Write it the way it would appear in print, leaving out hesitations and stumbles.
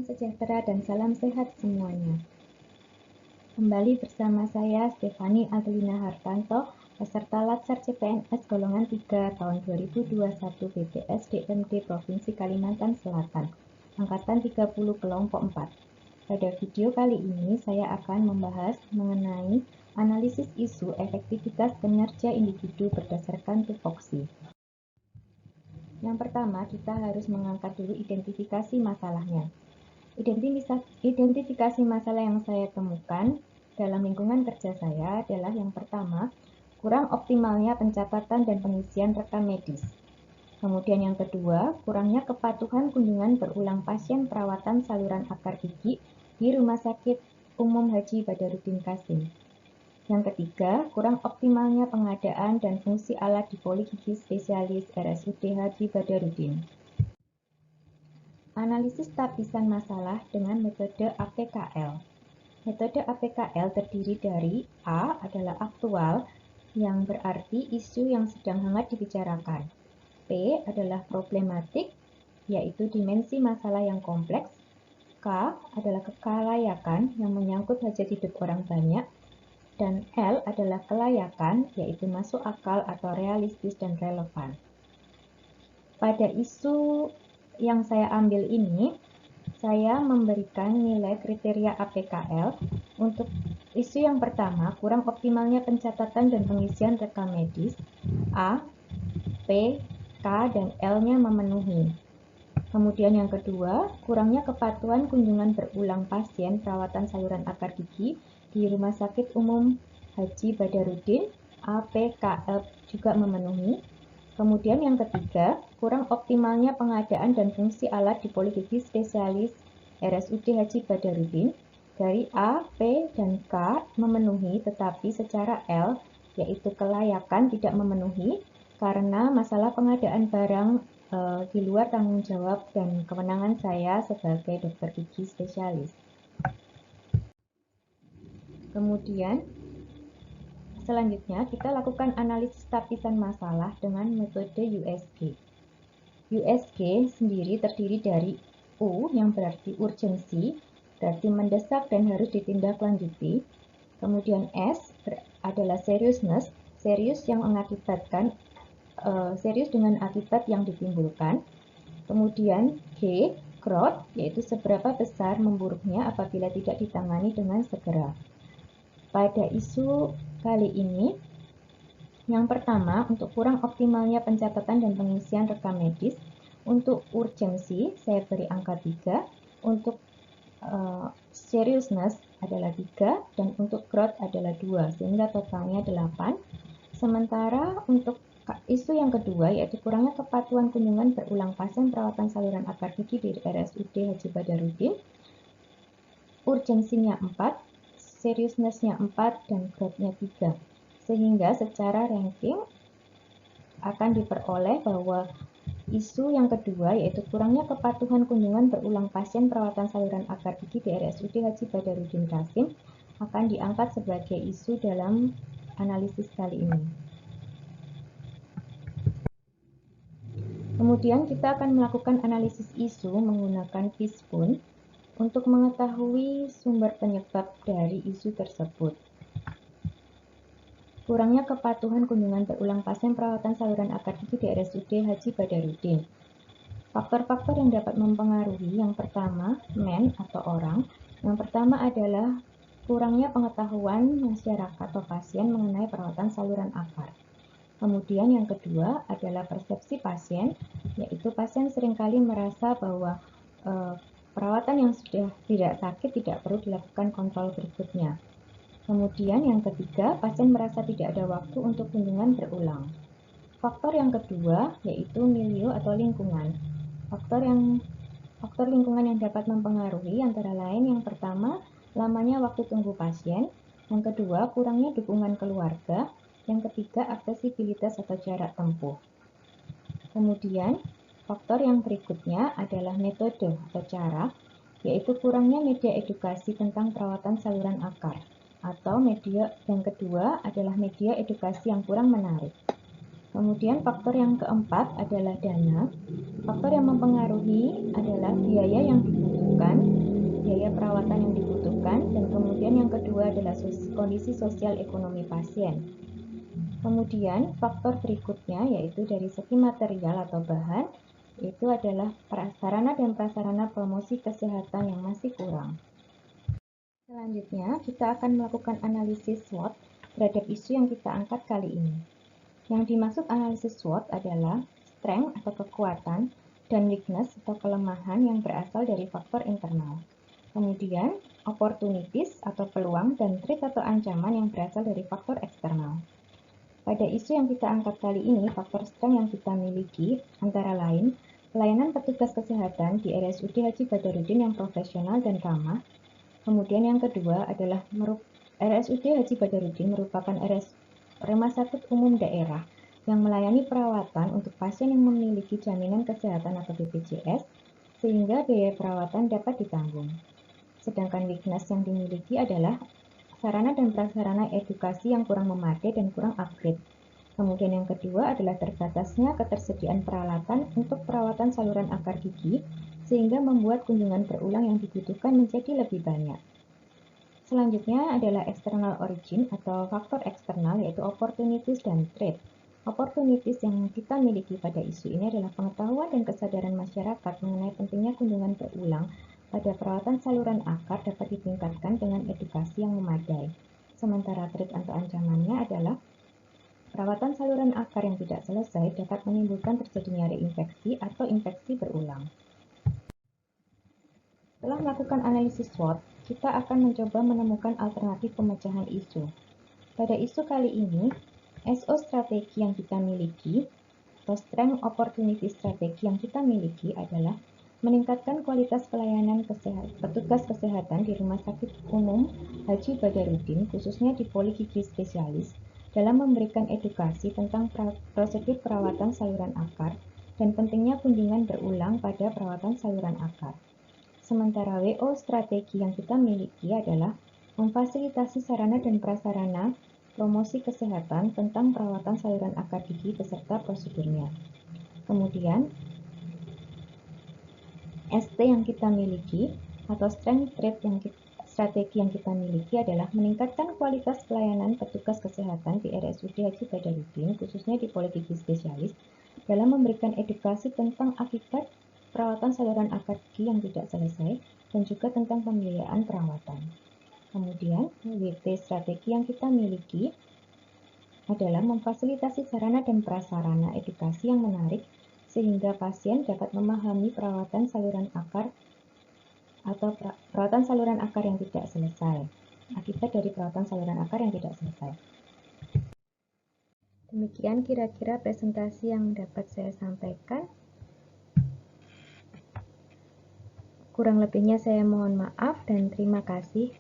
Salam sejahtera dan salam sehat semuanya. Kembali bersama saya Stefani Adelina Hartanto, peserta Latsar CPNS golongan 3 tahun 2021 BPS DMD Provinsi Kalimantan Selatan, angkatan 30 kelompok 4. Pada video kali ini saya akan membahas mengenai analisis isu efektivitas kinerja individu berdasarkan tupoksi. Yang pertama, kita harus mengangkat dulu identifikasi masalahnya. Identifikasi masalah yang saya temukan dalam lingkungan kerja saya adalah yang pertama, kurang optimalnya pencatatan dan pengisian rekam medis. Kemudian yang kedua, kurangnya kepatuhan kunjungan berulang pasien perawatan saluran akar gigi di Rumah Sakit Umum Haji Badarudin Qasim. Yang ketiga, kurang optimalnya pengadaan dan fungsi alat di Poligigi Spesialis RSUD Haji Badarudin. Analisis tapisan masalah dengan metode APKL. Metode APKL terdiri dari A adalah aktual, yang berarti isu yang sedang hangat dibicarakan. P adalah problematik, yaitu dimensi masalah yang kompleks. K adalah kelayakan yang menyangkut hajat hidup orang banyak. Dan L adalah kelayakan, yaitu masuk akal atau realistis dan relevan. Pada isu yang saya ambil ini, saya memberikan nilai kriteria APKL untuk isu yang pertama, kurang optimalnya pencatatan dan pengisian rekam medis. A, P, K, dan L-nya memenuhi. Kemudian yang kedua, kurangnya kepatuhan kunjungan berulang pasien perawatan saluran akar gigi di Rumah Sakit Umum Haji Badarudin. A, P, K, L juga memenuhi. Kemudian yang ketiga, kurang optimalnya pengadaan dan fungsi alat di Poligigi Spesialis RSUD Haji Badarudin. Dari A, P, dan K memenuhi, tetapi secara L, yaitu kelayakan, tidak memenuhi karena masalah pengadaan barang di luar tanggung jawab dan kewenangan saya sebagai dokter gigi spesialis. Kemudian selanjutnya kita lakukan analisis tapisan masalah dengan metode USG. USG sendiri terdiri dari U yang berarti urgensi, berarti mendesak dan harus ditindaklanjuti. Kemudian S adalah seriousness, serius yang mengakibatkan serius dengan akibat yang ditimbulkan. Kemudian G, growth, yaitu seberapa besar memburuknya apabila tidak ditangani dengan segera. Pada isu kali ini, yang pertama, untuk kurang optimalnya pencatatan dan pengisian rekam medis. Untuk urgensi, saya beri angka 3. Untuk seriousness adalah 3, dan untuk growth adalah 2, sehingga totalnya 8. Sementara untuk isu yang kedua, yaitu kurangnya kepatuhan kunjungan berulang pasien perawatan saluran akar gigi di RSUD Haji Badarudin, urgensinya 4, seriousness-nya 4, dan growth-nya 3. Sehingga secara ranking akan diperoleh bahwa isu yang kedua, yaitu kurangnya kepatuhan kunjungan berulang pasien perawatan saluran akar gigi di RSUD Haji Badarudin Qasim, akan diangkat sebagai isu dalam analisis kali ini. Kemudian kita akan melakukan analisis isu menggunakan Fishbone untuk mengetahui sumber penyebab dari isu tersebut. Kurangnya kepatuhan kunjungan berulang pasien perawatan saluran akar gigi di RSUD Haji Badarudin. Faktor-faktor yang dapat mempengaruhi, yang pertama, men atau orang. Yang pertama adalah kurangnya pengetahuan masyarakat atau pasien mengenai perawatan saluran akar. Kemudian yang kedua adalah persepsi pasien, yaitu pasien seringkali merasa bahwa perawatan yang sudah tidak sakit tidak perlu dilakukan kontrol berikutnya. Kemudian yang ketiga, pasien merasa tidak ada waktu untuk kunjungan berulang. Faktor yang kedua yaitu milieu atau lingkungan. Faktor lingkungan yang dapat mempengaruhi antara lain yang pertama, lamanya waktu tunggu pasien. Yang kedua, kurangnya dukungan keluarga. Yang ketiga, aksesibilitas atau jarak tempuh. Kemudian, faktor yang berikutnya adalah metode atau cara, yaitu kurangnya media edukasi tentang perawatan saluran akar. Atau media yang kedua adalah media edukasi yang kurang menarik. Kemudian faktor yang keempat adalah dana. Faktor yang mempengaruhi adalah biaya yang dibutuhkan Kemudian yang kedua adalah kondisi sosial ekonomi pasien. Kemudian faktor berikutnya yaitu dari segi material atau bahan, itu adalah sarana dan prasarana promosi kesehatan yang masih kurang. Selanjutnya, kita akan melakukan analisis SWOT terhadap isu yang kita angkat kali ini. Yang dimaksud analisis SWOT adalah strength atau kekuatan dan weakness atau kelemahan yang berasal dari faktor internal. Kemudian, opportunities atau peluang dan threat atau ancaman yang berasal dari faktor eksternal. Pada isu yang kita angkat kali ini, faktor strength yang kita miliki antara lain pelayanan petugas kesehatan di RSUD Haji Badarudin yang profesional dan ramah. Kemudian yang kedua adalah RSUD Haji Badarudin merupakan rumah sakit umum daerah yang melayani perawatan untuk pasien yang memiliki jaminan kesehatan atau BPJS, sehingga biaya perawatan dapat ditanggung. Sedangkan weakness yang dimiliki adalah sarana dan prasarana edukasi yang kurang memadai dan kurang upgrade. Kemudian yang kedua adalah terbatasnya ketersediaan peralatan untuk perawatan saluran akar gigi, sehingga membuat kunjungan berulang yang dibutuhkan menjadi lebih banyak. Selanjutnya adalah external origin atau faktor eksternal, yaitu opportunities dan threat. Opportunities yang kita miliki pada isu ini adalah pengetahuan dan kesadaran masyarakat mengenai pentingnya kunjungan berulang pada perawatan saluran akar dapat ditingkatkan dengan edukasi yang memadai. Sementara threat atau ancamannya adalah perawatan saluran akar yang tidak selesai dapat menimbulkan terjadinya reinfeksi atau infeksi berulang. Setelah melakukan analisis SWOT, kita akan mencoba menemukan alternatif pemecahan isu. Pada isu kali ini, SO strategi yang kita miliki atau Strength Opportunity strategi yang kita miliki adalah meningkatkan kualitas pelayanan petugas kesehatan di Rumah Sakit Umum Haji Badarudin, khususnya di Poligigi Spesialis, dalam memberikan edukasi tentang prosedur perawatan saluran akar dan pentingnya kunjungan berulang pada perawatan saluran akar. Sementara WO strategi yang kita miliki adalah memfasilitasi sarana dan prasarana promosi kesehatan tentang perawatan saluran akar gigi beserta prosedurnya. Kemudian, ST yang kita miliki atau strength trait strategi yang kita miliki adalah meningkatkan kualitas pelayanan petugas kesehatan di RSUD Haji Badarudin, khususnya di Poligigi Spesialis, dalam memberikan edukasi tentang akibat perawatan saluran akar gigi yang tidak selesai, dan juga tentang pembiayaan perawatan. Kemudian, WT strategi yang kita miliki adalah memfasilitasi sarana dan prasarana edukasi yang menarik, sehingga pasien dapat memahami perawatan saluran akar atau perawatan saluran akar yang tidak selesai, akibat dari perawatan saluran akar yang tidak selesai. Demikian kira-kira presentasi yang dapat saya sampaikan. Kurang lebihnya saya mohon maaf dan terima kasih.